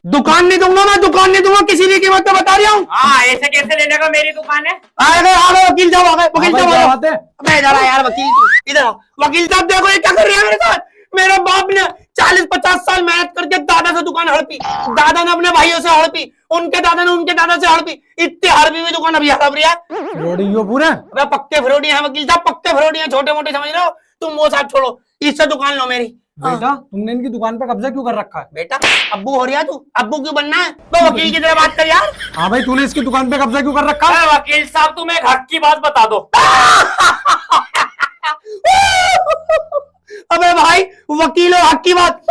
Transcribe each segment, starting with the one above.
दुकान नहीं दूंगा मैं, दुकान नहीं दूंगा किसी भी कीमत पे, बता रही हूँ। हाँ, ऐसे कैसे लेने का, मेरी दुकान है। आ गए वकील साहब, आ गए वकील साहब, आ आते हैं। मैं इधर आ यार, वकील तू इधर आ। वकील साहब देखो ये क्या कर रहे हैं मेरे साथ। मेरे बाप ने 40-50 साल मेहनत करके दादा से दुकान हड़पी, दादा ने अपने भाइयों से हड़पी, उनके दादा ने उनके दादा से हड़पी, इतनी हड़पी हुई दुकान अभी हड़प रही है। फ्रॉडी हो पूरा। अबे पक्के फ्रॉडी हैं वकील साहब, पक्के फ्रॉडी हैं, छोटे मोटे समझ रहे हो तुम, वो साहब छोड़ो, इससे दुकान लो मेरी। बेटा तुमने इनकी दुकान पे कब्जा क्यों कर रखा है? बेटा अब्बू हो रहा है तू, अब्बू क्यों बनना है? तो वकील की तरह बात कर यार। हाँ भाई, तूने इसकी दुकान पे कब्जा क्यों कर रखा है? अरे वकील साहब, तुम एक हक की बात बता दो। अबे भाई वकील और हक की बात,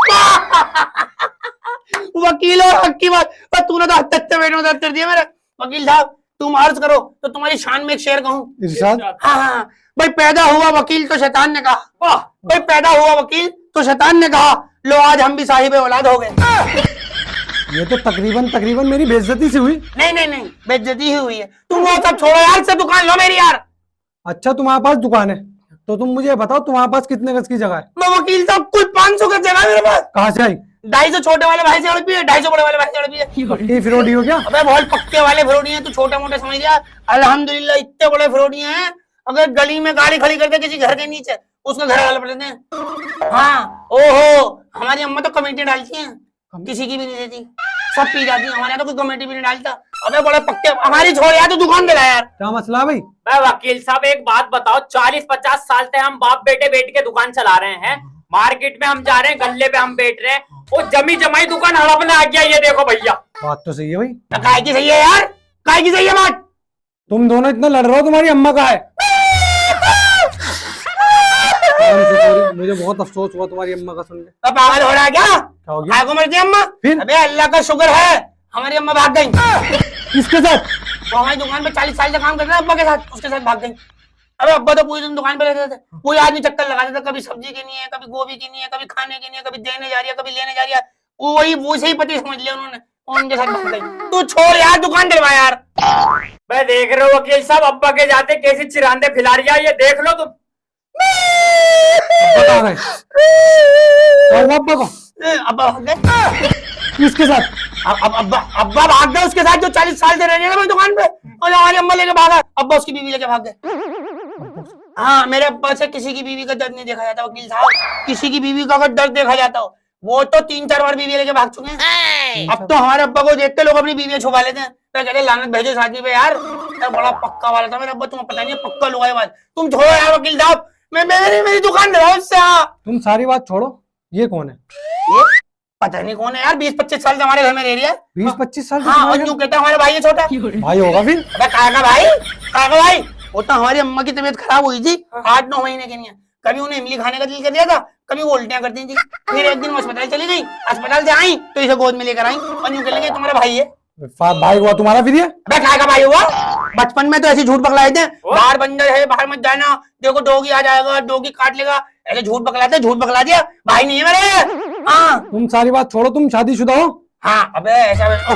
वकील और हक की बात, पर तूने तो हद तक कर दिया मेरा। वकील साहब तुम अर्ज करो तो तुम्हारी शान में एक शेर कहूँ। इरशाद। हाँ हाँ भाई, पैदा हुआ वकील तो शैतान ने कहा, वाह भाई पैदा हुआ वकील तो शैतान ने कहा, लो आज हम भी साहिब औलाद हो गए। ये तो तकरीबन मेरी बेइज्जती से हुई। नहीं बेइज्जती ही हुई है। तुम वो सब छोड़ो यार, से दुकान लो मेरी यार। अच्छा तुम्हारे पास दुकान है तो तुम मुझे बताओ तुम्हारे पास कितने गज की जगह है? मैं वकील साहब कुल 500 का जगह है मेरे पास। कहाँ से आई? 250 छोटे वाले भाई से हड़पी है, 250 बड़े वाले भाई से हड़पी है। पक्की फ्रॉडी हो क्या? अबे बहुत पक्के वाले फ्रॉडी हैं, तू छोटे मोटे समझ लिया। अल्हम्दुलिल्लाह इतने बड़े फ्रॉडी हैं, अगर गली में गाड़ी खड़ी करके किसी घर के नीचे उसका घर वाले पड़ते हैं। हाँ ओहो, हमारी अम्मा तो कमेटी डालती हैं, किसी की भी नहीं देती, सब पी जाती है। हमारे यहाँ तो कोई कमेटी भी नहीं डालता। अबे बड़े पक्के, हमारी छोड़ यार, तो दुकान दिला यार। क्या मसला है भाई? मैं वकील साहब एक बात बताओ, 40-50 साल से हम बाप बेटे बैठ के दुकान चला रहे हैं, मार्केट में हम जा रहे हैं, गल्ले पे हम बैठ रहे हैं, वो जमी जमाई दुकान हड़पने आ गया। ये देखो भैया, बात तो सही है भाई। काय की सही है यार, काय की सही है बात। तुम दोनों इतना लड़ रहे हो, तुम्हारी अम्मा का है। मुझे बहुत अफसोस हुआ तुम्हारी अम्मा का सुन के। तो पागल हो रहा है क्या? क्या हो गया? को मरती अम्मा? फिर? अबे अल्लाह का शुक्र है हमारी अम्मा भाग गई। किसके साथ? वो हमारी दुकान पे 40 साल से काम कर रहे हैं, अब्बा के साथ, उसके साथ भाग गई। अबे अब्बा तो पूरी दिन दुकान पे रहते थे, पूरे आदमी चक्कर लगाते थे, कभी सब्जी की नहीं है, कभी गोभी की नहीं है, कभी खाने की नहीं है, कभी देने जा रही है, कभी लेने जा रही है। वो सही पति समझ लिया उन्होंने, उनके साथ भाग गई। तू छोड़ यार, दुकान दिलवा यार। मैं देख रहे हो वकील साहब, अब्बा के जाते कैसी चिरांदे फैला रही है, ये देख लो तुम। बता रहे अब्बा को? अब्बा भाग गए। किसके साथ? अब्बा भाग गए उसके साथ जो 40 साल से रह रही है ना मेरी दुकान पे, और हमारी अम्मा लेके भागा। अब्बा उसकी बीवी लेके भाग गए। हाँ, मेरे अब्बा से किसी की बीवी का दर्द नहीं देखा जाता वकील साहब, किसी की बीवी का अगर दर्द देखा जाता हो, वो तो 3-4 बार बीवी लेके भाग चुके हैं। अब तो हमारे अब्बा को देखते लोग अपनी बीवियां छुपा लेते हैं, तो कहते लानत भेजो इस आदमी पे यार। तो बड़ा पक्का वाला था मेरा अब्बा, तुम्हें पता नहीं है, पक्का लुगाई बात। तुम छोड़ो यार वकील साहब, मेरी दुकान दिलाओ उससे। तुम सारी बात छोड़ो, ये कौन है? ये पता नहीं कौन है यार, 20-25 साल से हमारे घर में रह रही है। 20-25 साल से? हाँ, और यूं कहता हमारे भाई है छोटा। भाई होगा फिर? अबे काका भाई, वो तो हमारी अम्मा की तबीयत खराब हुई थी 8-9 महीने के लिए, कभी उन्हें इमली खाने का दिल कर दिया था, कभी वो उल्टियां करती थी। फिर एक दिन वो अस्पताल चली गई, अस्पताल से आई तो इसे गोद में लेकर आई और यूं कहने लगी तुम्हारा भाई है। भाई हुआ तुम्हारा फिर ये? अबे काका भाई हुआ, बचपन में तो ऐसे झूठ पकड़ाए थे, बाहर बंदर है, बाहर मत जाना, देखो डॉगी आ जाएगा, डॉगी काट लेगा, ऐसे झूठ पकड़ाते, झूठ पकड़ा दिया, भाई नहीं है मेरे। हाँ तुम सारी बात छोड़ो, तुम शादीशुदा हो? हाँ, अबे ऐसा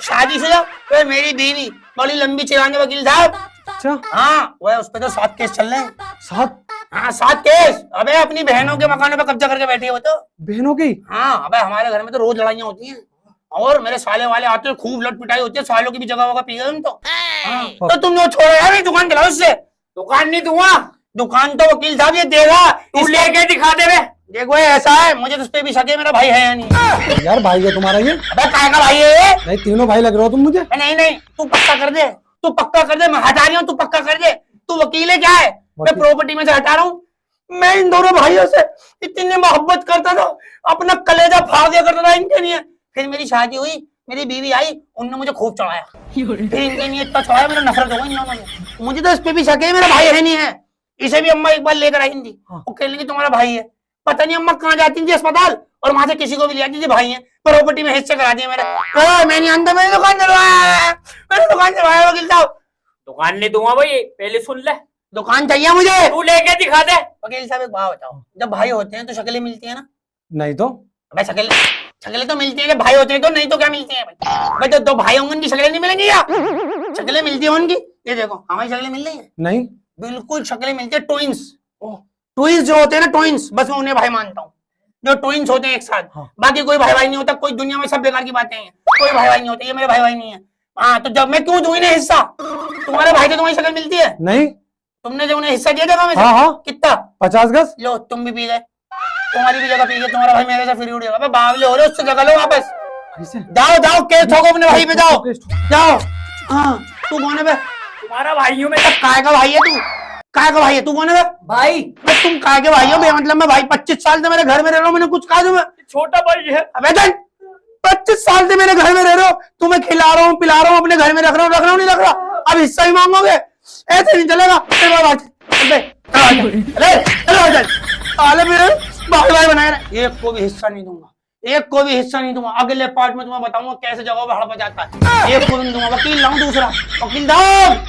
शादीशुदा? मेरी बीवी बड़ी लंबी चिरांदे वकील साहब। अच्छा। हाँ, वो उस पे तो 7 केस चल रहे हैं। 7? हाँ 7 केस। अबे अपनी बहनों के मकानों पे कब्जा करके बैठी है वो तो। बहनों की? हाँ, अबे हमारे घर में तो रोज लड़ाइयाँ होती हैं, और मेरे साले वाले आते हैं, खूब लट पिटाई होती है, सालों की भी जगह वगह पी गए हम तो। हाँ, तो तुम जो छोड़ो यार, मेरी दुकान दिलाओ उससे। दुकान नहीं दूंगा। दुकान तो वकील साहब ये देगा, तू लेके दिखा दे बे। देखो ये ऐसा है, मुझे तो उस पे भी शक है, मेरा भाई है या नहीं। यार भाई है तुम्हारा ये? अबे काय का भाई है ये? नहीं, तीनों भाई लग रहे हो तुम मुझे। नहीं, तू पक्का कर दे, तू पक्का कर दे, मैं हटा रही हूँ, तू पक्का कर दे। तू वकील है क्या है? मैं प्रॉपर्टी में से हटा रहा हूँ। मैं इन दोनों भाइयों से इतनी मोहब्बत करता था, अपना कलेजा फाड़ दिया करता था इनके लिए। फिर मेरी शादी हुई, मेरी बीवी आई, उन्होंने मुझे खूब चढ़ाया, फिर इनके लिए इतना चढ़ाया, मेरा नफरत हो गई इन दोनों से। मुझे तो इस पे भी शक है, मेरा भाई है नहीं है। इसे भी अम्मा एक बार लेकर आई थी, वो कह लगी तुम्हारा भाई है। पता नहीं अम्मा कहाँ जाती थी अस्पताल, और वहां से किसी को भी ले आती थी, भाई है, प्रॉपर्टी में हिस्से करा दिया मेरे। मैं नहीं अंदर, मैंने दुकान दिलवाया, मैंने दुकान दिलवाया वकील साहब। दुकान नहीं दूंगा भाई, पहले सुन ले। दुकान चाहिए मुझे। तू लेके दिखा दे। वकील साहब एक बात बताओ, जब भाई होते हैं तो शक्लें मिलती है ना? नहीं तो? भाई शक्लें तो मिलती है, जब भाई होते हैं तो, नहीं तो क्या मिलती है भाई? तो 2 भाई होंगे, उनकी शक्लें नहीं मिलेंगी क्या? शक्लें मिलती है उनकी। ये देखो हमारी शक्लें मिल रही है? नहीं, बिल्कुल शक्लें मिलती है। ट्विंस जो होते हैं ना, ट्विंस, बस मैं उन्हें भाई मानता हूँ। जो ट्विंस होते हैं एक साथ। हाँ। बाकी कोई भाई भाई नहीं होता, कोई दुनिया में सब बेकार की बातें हैं, कोई भाई भाई नहीं होते, ये मेरे भाई भाई नहीं है। हाँ तो जब मैं क्यों दूं इन्हें हिस्सा? तुम्हारे भाई से तुम्हारी शक्ल मिलती है? नहीं। तुमने जो उन्हें हिस्सा दिया जगह में से? हाँ हाँ कितना? 50 गज। लो तुम भी पी गए, तुम्हारी भी जगह पी गए, तुम्हारा भाई मेरे से फ्री उड़ेगा। अबे बावले हो रहे हो, उससे जगह लो वापस। ऐसे? जाओ जाओ केस ठोको अपने भाई पे, जाओ जाओ। हाँ तू कौन है बे? तुम्हारा भाई हूँ मैं। काय का भाई है तू? काय का भाई है तू? कौन है बे? भाई तुम काय के भाई हो बे? मतलब मैं भाई 25 साल से मेरे घर में रह रहा हूँ, मैंने कुछ कहा तुम्हें? छोटा भाई है। अबे जान, 25 साल से मेरे घर में रह रहे हो, तुम्हें खिला रहा हूँ पिला रहा हूँ, अपने घर में रख रहा हूँ नहीं रख रहा, अब हिस्सा ही मांगोगे? ऐसे नहीं चलेगा। मेरे भाई भाई बनाए रहे, एक को भी हिस्सा नहीं दूंगा, एक को भी हिस्सा नहीं दूंगा। अगले पार्ट में तुम्हें बताऊंगा कैसे जगह पर हड़प जाता है, एक को भी नहीं दूंगा। वकील लाऊं दूसरा, वकील साहब